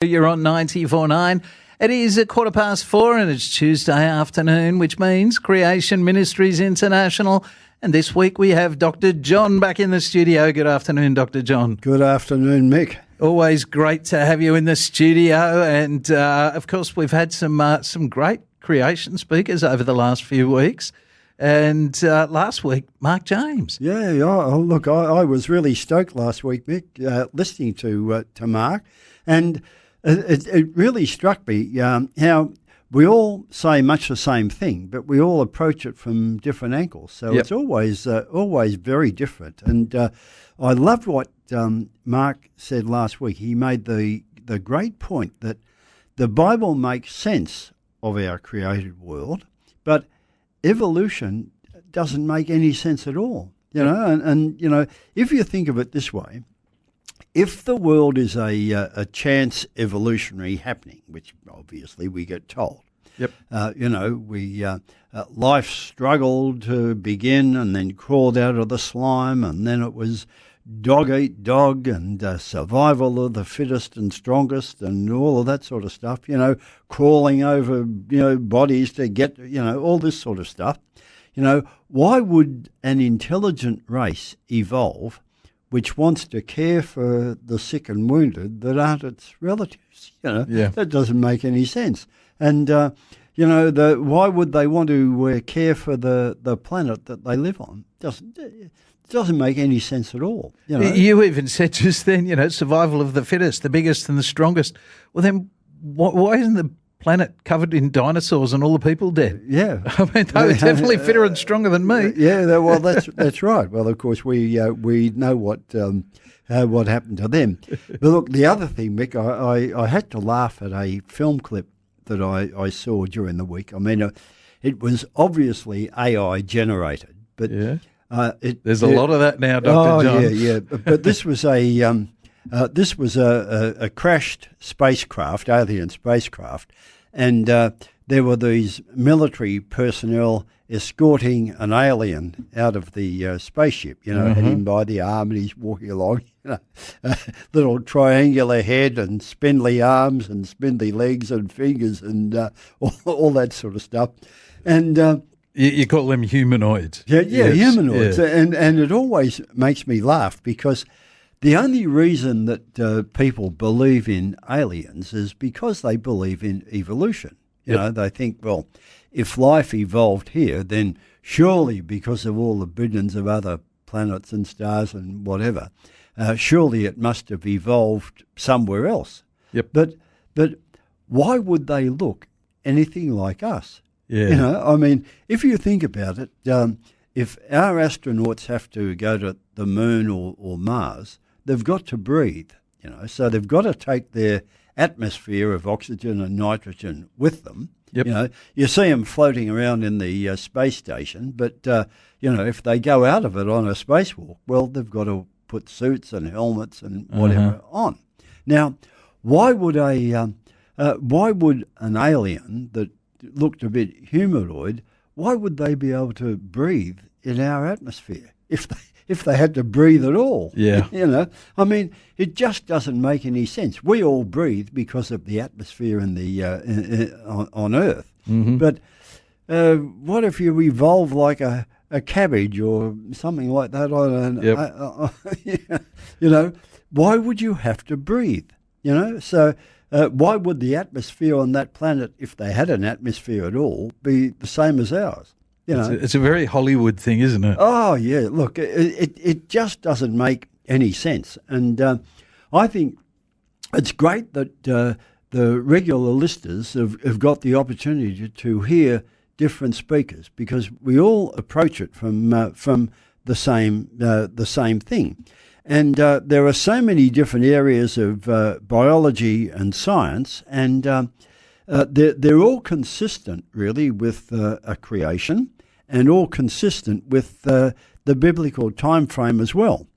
You're on 94.9. It is 4:15 and it's Tuesday afternoon, which means Creation Ministries International. And this week we have Dr. John back in the studio. Good afternoon, Dr. John. Good afternoon, Mick. Always great to have you in the studio. And, of course, we've had some great creation speakers over the last few weeks. And last week, Mark James. Yeah. Look, I was really stoked last week, Mick, listening to Mark. And it really struck me how we all say much the same thing, but we all approach it from different angles. So It's always very different. And I loved what Mark said last week. He made the great point that the Bible makes sense of our created world, but evolution doesn't make any sense at all. And if you think of it this way, if the world is a chance evolutionary happening, which obviously we get told, life struggled to begin and then crawled out of the slime, and then it was dog eat dog and survival of the fittest and strongest and all of that sort of stuff, crawling over, bodies to get, all this sort of stuff. Why would an intelligent race evolve which wants to care for the sick and wounded that aren't its relatives? That doesn't make any sense. And, why would they want to care for the planet that they live on? It doesn't make any sense at all. You even said just then, survival of the fittest, the biggest and the strongest. Well, then why isn't the planet covered in dinosaurs and all the people dead? Yeah. I mean, they were definitely fitter and stronger than me. Well, that's right. Well, of course, we know what happened to them. But look, the other thing, Mick, I had to laugh at a film clip that I saw during the week. I mean, it was obviously AI generated, but there's a lot of that now, Dr. John. Yeah. But this was a crashed spacecraft, alien spacecraft, and there were these military personnel escorting an alien out of the spaceship, had him by the arm and he's walking along, little triangular head and spindly arms and spindly legs and fingers and all that sort of stuff. And you call them humanoids. Yeah, humanoids. Yeah. And it always makes me laugh because the only reason that people believe in aliens is because they believe in evolution. They think, well, if life evolved here, then surely because of all the billions of other planets and stars and whatever, surely it must have evolved somewhere else. Yep. But why would they look anything like us? Yeah. I mean, if you think about it, if our astronauts have to go to the moon or Mars, they've got to breathe, so they've got to take their atmosphere of oxygen and nitrogen with them. Yep. You see them floating around in the space station, but, if they go out of it on a spacewalk, well, they've got to put suits and helmets and whatever on. Now, why would an alien that looked a bit humanoid, why would they be able to breathe in our atmosphere if they had to breathe at all? Yeah. I mean, it just doesn't make any sense. We all breathe because of the atmosphere in the on Earth. Mm-hmm. But what if you evolve like a cabbage or something like that? Why would you have to breathe? So why would the atmosphere on that planet, if they had an atmosphere at all, be the same as ours? It's a very Hollywood thing, isn't it? Oh, yeah. Look, it just doesn't make any sense. And I think it's great that the regular listeners have got the opportunity to hear different speakers because we all approach it from the same thing. And there are so many different areas of biology and science, and they're all consistent, really, with a creation, and all consistent with the biblical time frame as well.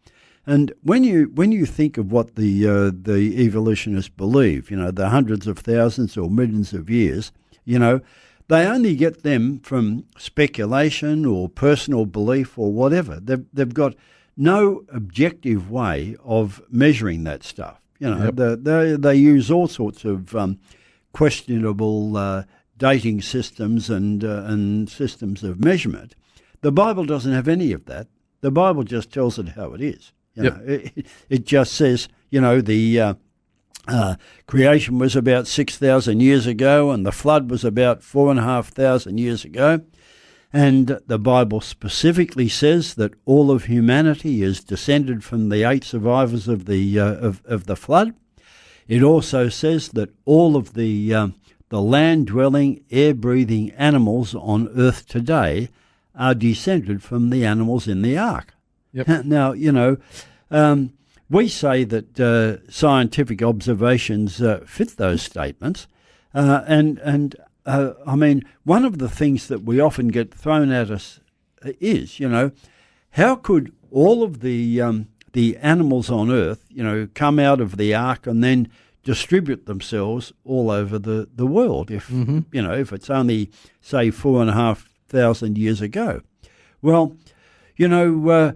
And when you think of what the evolutionists believe, the hundreds of thousands or millions of years, they only get them from speculation or personal belief or whatever. They've got no objective way of measuring that stuff. You know, Yep. they use all sorts of questionable dating systems and systems of measurement. The Bible doesn't have any of that. The Bible just tells it how it is. You Yep. know, it just says, you know, the creation was about 6,000 years ago, and the flood was about 4,500 years ago. And the Bible specifically says that all of humanity is descended from the 8 survivors of the flood. It also says that all of the land-dwelling, air-breathing animals on Earth today are descended from the animals in the ark. Yep. Now, you know, we say that scientific observations fit those statements, and I mean, one of the things that we often get thrown at us is, you know, how could all of the animals on Earth, you know, come out of the ark and then distribute themselves all over the world if, you know, if it's only, say, 4,500 years ago? Well, you know,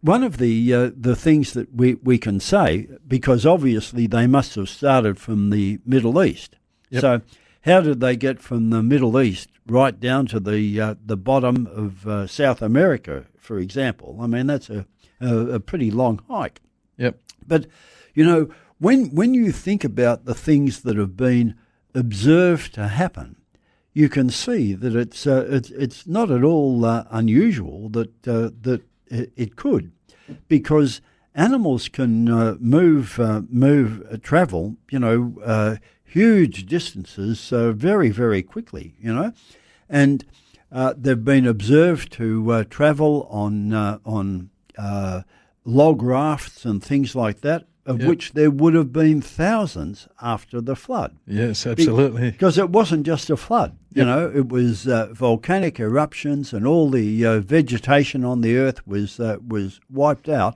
one of the things that we can say, because obviously they must have started from the Middle East. Yep. So how did they get from the Middle East right down to the bottom of South America, for example? I mean, that's a pretty long hike. Yep. But, you know, when you think about the things that have been observed to happen, you can see that it's not at all unusual that it could, because animals can travel, you know, huge distances very, very quickly, you know, and they've been observed to travel on log rafts and things like that, of Yep. which there would have been thousands after the flood. Yes, absolutely. Because it wasn't just a flood, you Yep. know, it was volcanic eruptions, and all the vegetation on the earth was wiped out.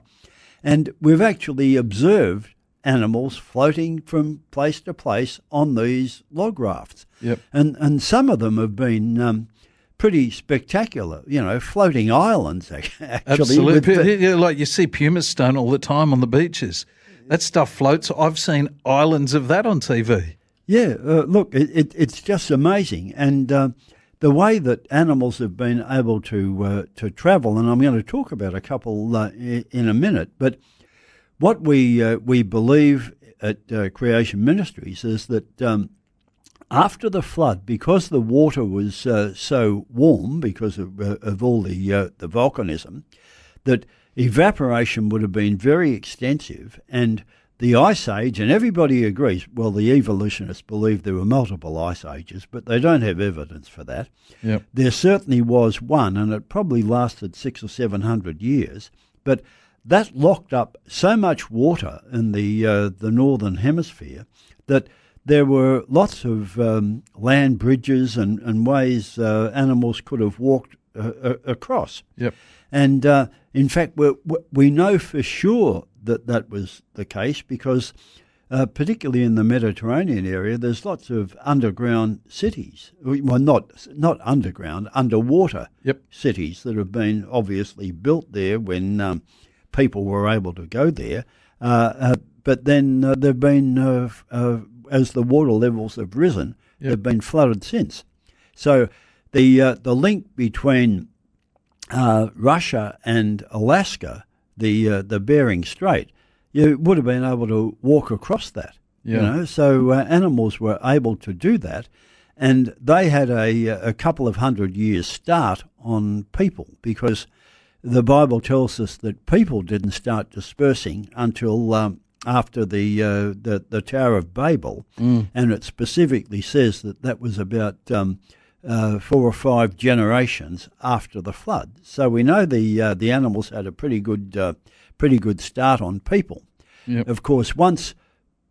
And we've actually observed animals floating from place to place on these log rafts. Yep. And some of them have been pretty spectacular, you know, floating islands actually. Absolutely. Yeah, like you see pumice stone all the time on the beaches. That stuff floats. I've seen islands of that on TV. Yeah, look, it's just amazing. And the way that animals have been able to travel, and I'm going to talk about a couple in a minute, but what we believe at Creation Ministries is that after the flood, because the water was so warm because of all the volcanism, that evaporation would have been very extensive, and the ice age, and everybody agrees, well, the evolutionists believe there were multiple ice ages, but they don't have evidence for that. Yep. There certainly was one, and it probably lasted 600 or 700 years, but that locked up so much water in the northern hemisphere that there were lots of land bridges and ways animals could have walked across. Yep. And in fact, we know for sure that was the case because particularly in the Mediterranean area, there's lots of underground cities. Well, not underground, underwater Yep. cities that have been obviously built there when people were able to go there. But then they've been, as the water levels have risen, Yep. they've been flooded since. So the link between Russia and Alaska, the Bering Strait, you would have been able to walk across that. Yeah. You know, so animals were able to do that, and they had a couple of 100 years start on people, because the Bible tells us that people didn't start dispersing until after the Tower of Babel, and it specifically says that was about 4 or 5 generations after the flood. So we know the animals had a pretty good start on people. Yep. Of course, once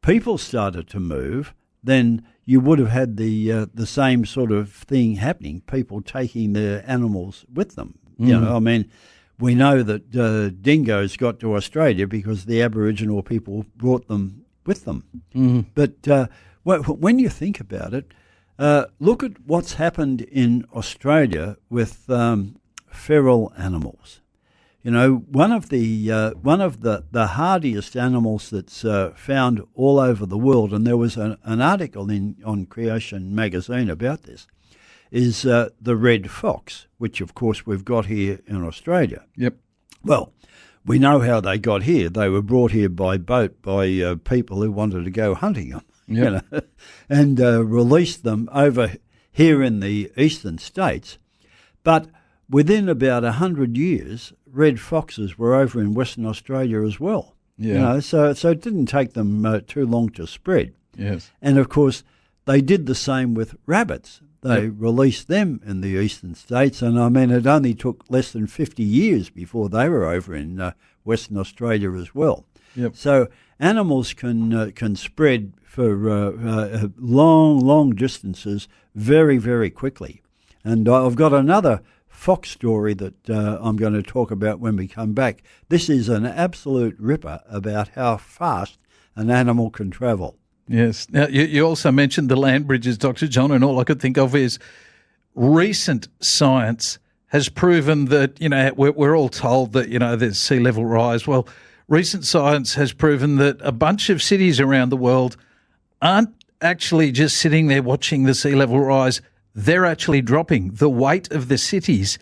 people started to move, then you would have had the same sort of thing happening. People taking their animals with them. You know, I mean, we know that dingoes got to Australia because the Aboriginal people brought them with them. But when you think about it, look at what's happened in Australia with feral animals. You know, one of the hardiest animals that's found all over the world, and there was an article on Creation magazine about this, is the red fox, which of course we've got here in Australia. Yep. Well, we know how they got here. They were brought here by boat by people who wanted to go hunting them, Yep. and released them over here in the eastern states. But within about 100 years, red foxes were over in Western Australia as well. Yeah. So it didn't take them too long to spread. Yes. And of course, they did the same with rabbits. They Yep. released them in the eastern states, and I mean, it only took less than 50 years before they were over in Western Australia as well. Yep. So animals can spread for long distances very, very quickly. And I've got another fox story that I'm going to talk about when we come back. This is an absolute ripper about how fast an animal can travel. Yes. Now, you also mentioned the land bridges, Dr. John, and all I could think of is recent science has proven that, you know, we're all told that, you know, there's sea level rise. Well, recent science has proven that a bunch of cities around the world aren't actually just sitting there watching the sea level rise. They're actually dropping the weight of the cities.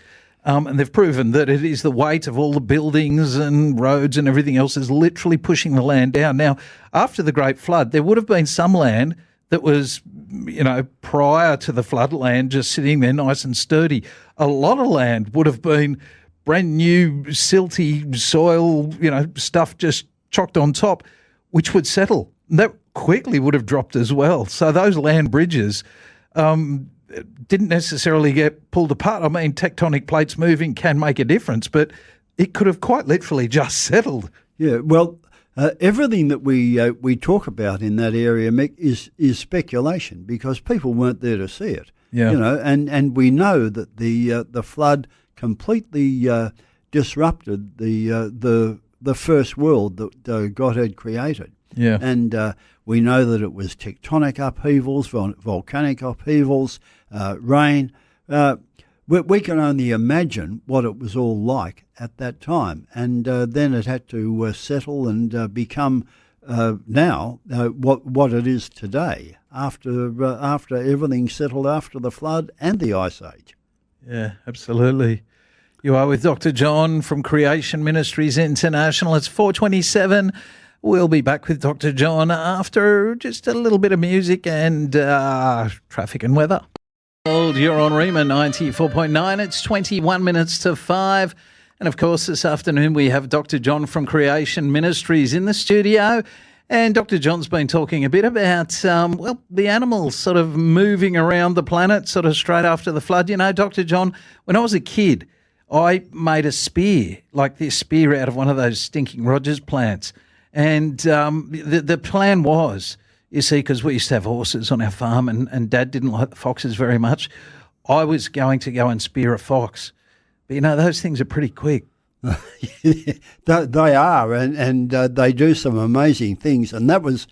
And they've proven that it is the weight of all the buildings and roads and everything else is literally pushing the land down. Now, after the Great Flood, there would have been some land that was, you know, prior to the flood land just sitting there nice and sturdy. A lot of land would have been brand new, silty soil, you know, stuff just chocked on top, which would settle. That quickly would have dropped as well. So those land bridges didn't necessarily get pulled apart. I mean, tectonic plates moving can make a difference, but it could have quite literally just settled. Yeah, well, everything that we talk about in that area, Mick, is speculation because people weren't there to see it. Yeah. You know, and we know that the flood completely disrupted the first world that God had created. Yeah. And we know that it was tectonic upheavals, volcanic upheavals, rain. We can only imagine what it was all like at that time. And then it had to settle and become now what it is today after everything settled after the flood and the Ice Age. Yeah, absolutely. You are with Dr. John from Creation Ministries International. It's 4:27. We'll be back with Dr. John after just a little bit of music and traffic and weather. You're on Rhema 94.9. It's 21 minutes to 5. And, of course, this afternoon we have Dr. John from Creation Ministries in the studio. And Dr. John's been talking a bit about, the animals sort of moving around the planet sort of straight after the flood. You know, Dr. John, when I was a kid, I made a spear, like this spear out of one of those stinking Rogers plants. And the plan was, you see, because we used to have horses on our farm and Dad didn't like the foxes very much, I was going to go and spear a fox. But, you know, those things are pretty quick. They are, and they do some amazing things. And that was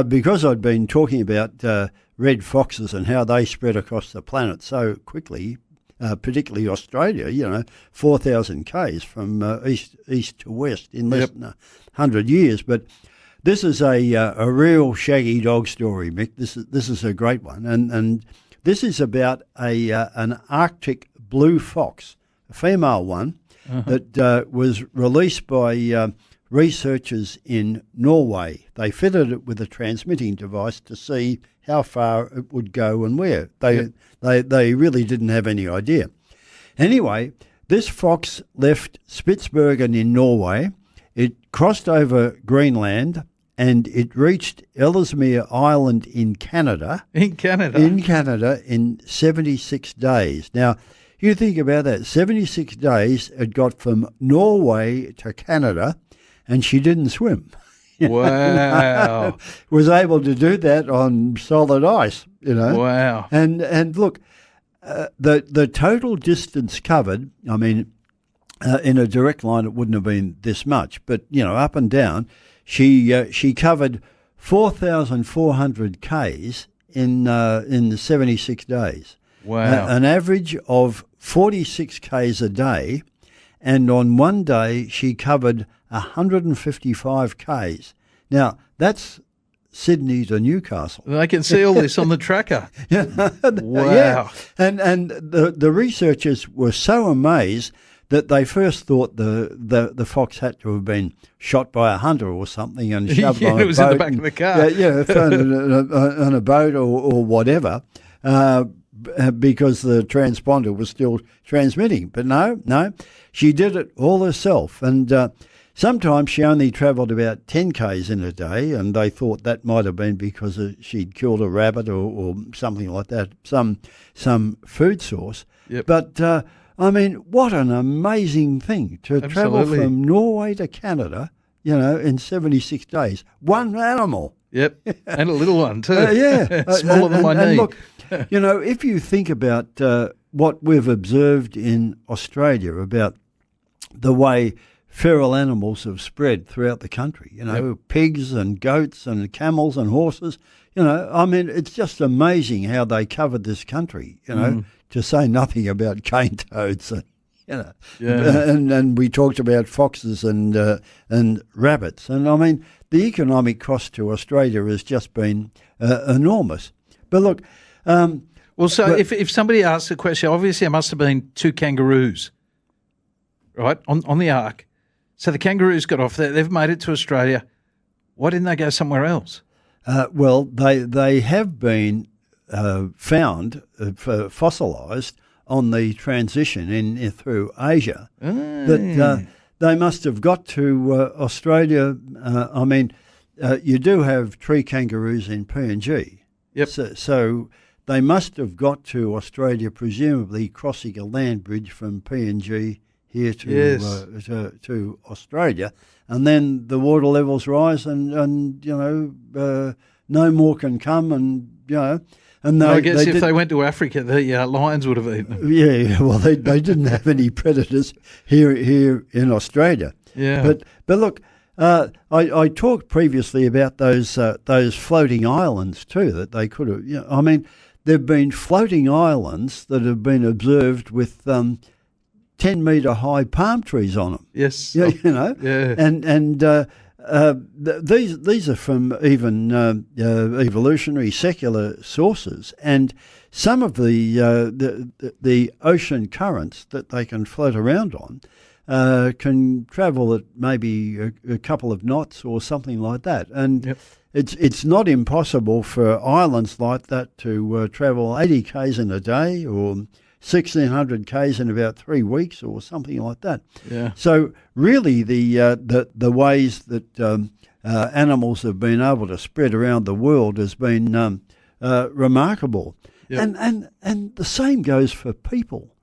because I'd been talking about red foxes and how they spread across the planet so quickly, particularly Australia, you know, 4,000 k's from east to west in less than 100 years. But this is a real shaggy dog story, Mick. This is a great one, and this is about an Arctic blue fox, a female one, that was released by researchers in Norway. They fitted it with a transmitting device to see how far it would go and where. They really didn't have any idea. Anyway, this fox left Spitsbergen in Norway. It crossed over Greenland and it reached Ellesmere Island in Canada. In Canada? In Canada in 76 days. Now, you think about that. 76 days it got from Norway to Canada and she didn't swim. Wow. Was able to do that on solid ice, you know. Wow. And look, the total distance covered, I mean, in a direct line it wouldn't have been this much, but, you know, up and down, she covered 4,400 Ks in 76 days. Wow. An average of 46 Ks a day and on one day she covered 155 k's. Now, that's Sydney to Newcastle. I can see all this on the tracker. Wow. Yeah. And the researchers were so amazed that they first thought the fox had to have been shot by a hunter or something and shoved on a boat. It was in the back of the car. Thrown on a boat or whatever, because the transponder was still transmitting. But no, she did it all herself. And sometimes she only travelled about 10 k's in a day, and they thought that might have been because she'd killed a rabbit or something like that, some food source. Yep. But I mean, what an amazing thing to travel Absolutely. from Norway to Canada, in 76 days. One animal. Yep, and a little one too. Yeah. Smaller than my knee. And look, if you think about what we've observed in Australia about the way feral animals have spread throughout the country, Yep. pigs and goats and camels and horses, it's just amazing how they covered this country, to say nothing about cane toads, Yeah. and we talked about foxes and rabbits. And I mean, the economic cost to Australia has just been enormous. But look, if somebody asks a question, obviously it must have been 2 kangaroos, right, on the Ark. So the kangaroos got off there. They've made it to Australia. Why didn't they go somewhere else? They have been found fossilised on the transition in through Asia. That they must have got to Australia. You do have tree kangaroos in PNG. Yep. So they must have got to Australia, presumably crossing a land bridge from PNG here to Australia, and then the water levels rise, and no more can come, and And I guess if they went to Africa, the lions would have eaten them. Yeah, well, they didn't have any predators here in Australia. Yeah. But look, I talked previously about those floating islands too that they could have. There've been floating islands that have been observed with 10-metre high palm trees on them. Yes. Yeah. And these are from even evolutionary secular sources, and some of the ocean currents that they can float around on can travel at maybe a couple of knots or something like that. And yep. It's not impossible for islands like that to travel 80 k's in a day or 1,600 k's in about 3 weeks or something like that. Yeah. So really, the ways that animals have been able to spread around the world has been remarkable. Yep. And the same goes for people.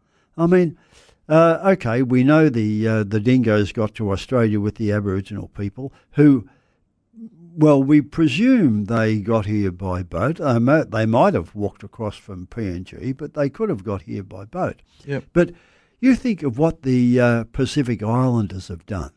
Okay, we know the dingoes got to Australia with the Aboriginal people who. Well, we presume they got here by boat. They might have walked across from PNG, but they could have got here by boat. Yep. But you think of what the Pacific Islanders have done.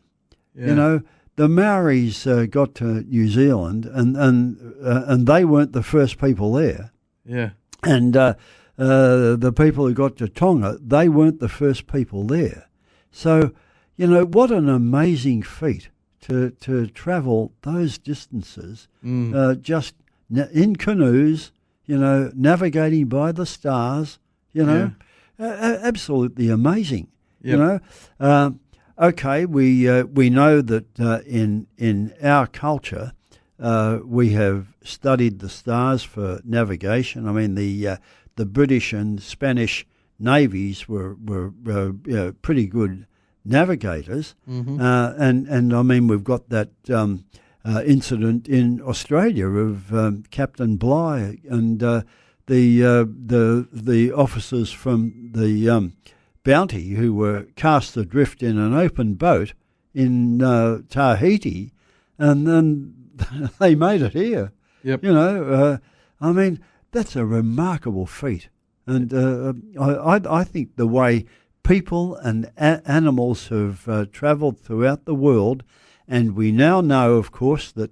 Yeah. The Maoris got to New Zealand, and they weren't the first people there. Yeah. And the people who got to Tonga, they weren't the first people there. So, what an amazing feat. To travel those distances, just in canoes, navigating by the stars, absolutely amazing. Yep. Okay, we know that in our culture, we have studied the stars for navigation. The British and Spanish navies were pretty good navigators, Mm-hmm. we've got that incident in Australia of Captain Bligh and the officers from the Bounty who were cast adrift in an open boat in Tahiti, and then they made it here. Yep. That's a remarkable feat, and I think the way people and animals have travelled throughout the world, and we now know, of course, that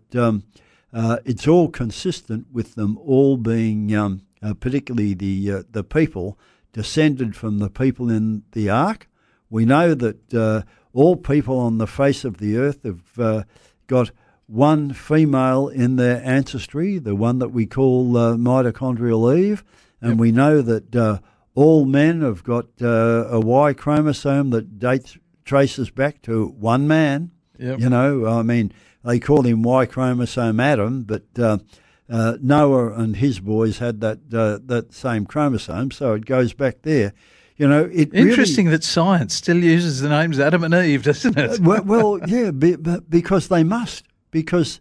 it's all consistent with them all being, particularly the people, descended from the people in the Ark, We know that all people on the face of the earth have got one female in their ancestry, the one that we call Mitochondrial Eve, and we know that all men have got a Y-chromosome that traces back to one man. Yep. You know, I mean, they call him Y-Chromosome Adam, but Noah and his boys had that same chromosome, so it goes back there. You know, Interesting that science still uses the names Adam and Eve, doesn't it? well, yeah, because they must, because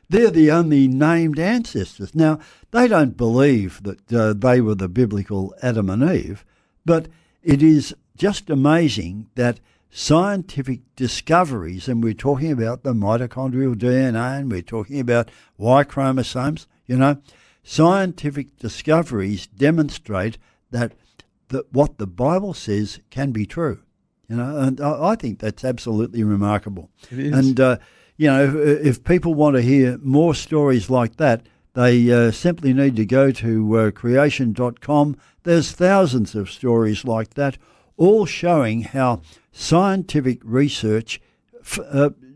they're the only named ancestors. Now, they don't believe that they were the biblical Adam and Eve, but it is just amazing that scientific discoveries, and we're talking about the mitochondrial DNA and we're talking about Y chromosomes, scientific discoveries demonstrate that what the Bible says can be true, and I think that's absolutely remarkable. It is. And, if people want to hear more stories like that, they simply need to go to creation.com. There's thousands of stories like that, all showing how scientific research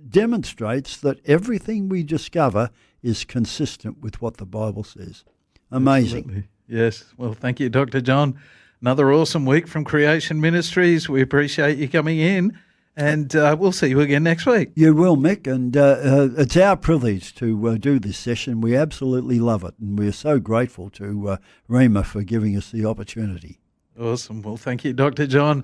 demonstrates that everything we discover is consistent with what the Bible says. Amazing. Absolutely. Yes. Well, thank you, Dr. John. Another awesome week from Creation Ministries. We appreciate you coming in, and we'll see you again next week. You will, Mick, and it's our privilege to do this session. We absolutely love it, and we're so grateful to Rhema for giving us the opportunity. Awesome. Well, thank you, Dr. John.